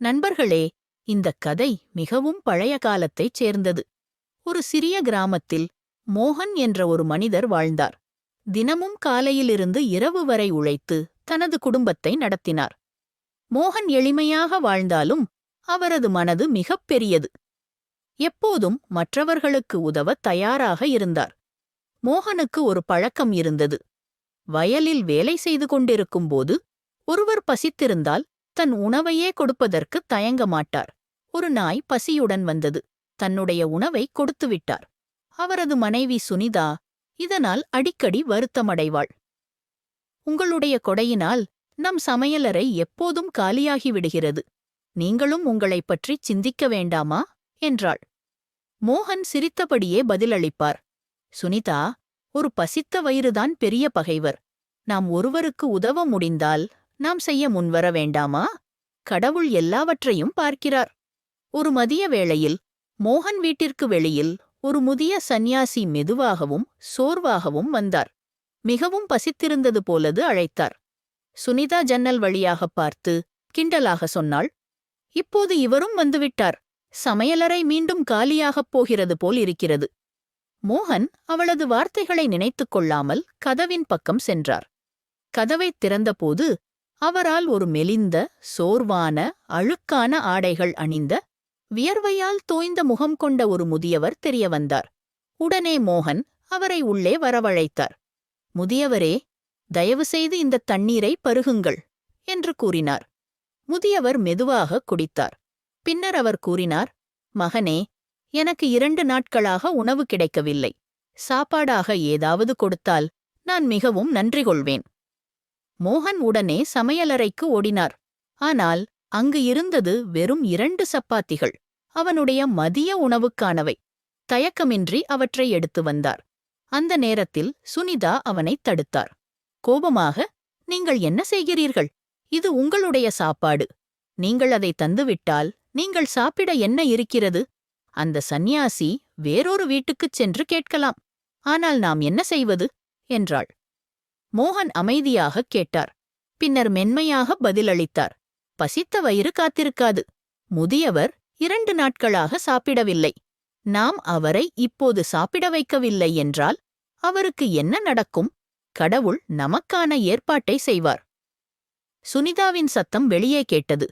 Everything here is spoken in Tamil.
நண்பர்களே, இந்தக் கதை மிகவும் பழைய காலத்தைச் சேர்ந்தது. ஒரு சிறிய கிராமத்தில் மோகன் என்ற ஒரு மனிதர் வாழ்ந்தார். தினமும் காலையிலிருந்து இரவு வரை உழைத்து தனது குடும்பத்தை நடத்தினார். மோகன் எளிமையாக வாழ்ந்தாலும் அவரது மனது மிகப் பெரியது. எப்போதும் மற்றவர்களுக்கு உதவ தயாராக இருந்தார். மோகனுக்கு ஒரு பழக்கம் இருந்தது. வயலில் வேலை செய்து கொண்டிருக்கும்போது ஒருவர் பசித்திருந்தால் தன் உணவையே கொடுப்பதற்கு தயங்க மாட்டார். ஒரு நாய் பசியுடன் வந்தது. தன்னுடைய உணவை கொடுத்துவிட்டார். அவரது மனைவி சுனிதா இதனால் அடிக்கடி வருத்தமடைவாள். உங்களுடைய கொடையினால் நம் சமையலறை எப்போதும் காலியாகி விடுகிறது. நீங்களும் உங்களைப் பற்றி சிந்திக்க வேண்டாமா என்றாள். மோகன் சிரித்தபடியே பதிலளிப்பார். சுனிதா, ஒரு பசித்த வயிறுதான் பெரிய பகைவர். நாம் ஒருவருக்கு உதவ முடிந்தால் நாம் செய்ய முன்வர வேண்டாமா? கடவுள் எல்லாவற்றையும் பார்க்கிறார். ஒரு மதிய வேளையில் மோகன் வீட்டிற்கு வெளியில் ஒரு முதிய சந்நியாசி மெதுவாகவும் சோர்வாகவும் வந்தார். மிகவும் பசித்திருந்தது போலது அழைத்தார். சுனிதா ஜன்னல் வழியாகப் பார்த்து கிண்டலாக சொன்னாள், இப்போது இவரும் வந்துவிட்டார். சமையலறை மீண்டும் காலியாகப் போகிறது போல் இருக்கிறது. மோகன் அவளது வார்த்தைகளை நினைத்துக் கொள்ளாமல் கதவின் பக்கம் சென்றார். கதவைத் திறந்தபோது அவரால் ஒரு மெலிந்த, சோர்வான, அழுக்கான ஆடைகள் அணிந்த, வியர்வையால் தோய்ந்த முகம் கொண்ட ஒரு முதியவர் தெரிய வந்தார். உடனே மோகன் அவரை உள்ளே வரவழைத்தார். முதியவரே, தயவுசெய்து இந்த தண்ணீரை பருகுங்கள் என்று கூறினார். முதியவர் மெதுவாக குடித்தார். பின்னர் அவர் கூறினார், மகனே, எனக்கு 2 நாட்களாக உணவு கிடைக்கவில்லை. சாப்பாடாக ஏதாவது கொடுத்தால் நான் மிகவும் நன்றி கொள்வேன். மோகன் உடனே சமையலறைக்கு ஓடினார். ஆனால் அங்கு இருந்தது வெறும் 2 சப்பாத்திகள். அவனுடைய மதிய உணவுக்கானவை. தயக்கமின்றி அவற்றை எடுத்து வந்தார். அந்த நேரத்தில் சுனிதா அவனைத் தடுத்தார். கோபமாக, நீங்கள் என்ன செய்கிறீர்கள்? இது உங்களுடைய சாப்பாடு. நீங்கள் அதை தந்துவிட்டால் நீங்கள் சாப்பிட என்ன இருக்கிறது? அந்த சந்நியாசி வேறொரு வீட்டுக்குச் சென்று கேட்கலாம். ஆனால் நாம் என்ன செய்வது என்றாள். மோகன் அமைதியாகக் கேட்டார். பின்னர் மென்மையாக பதிலளித்தார். பசித்த வயிறு காத்திருக்காது. முதியவர் 2 நாட்களாக சாப்பிடவில்லை. நாம் அவரை இப்போது சாப்பிட வைக்கவில்லை என்றால் அவருக்கு என்ன நடக்கும்? கடவுள் நமக்கான ஏற்பாட்டை செய்வார். சுனிதாவின் சத்தம் வெளியே கேட்டது.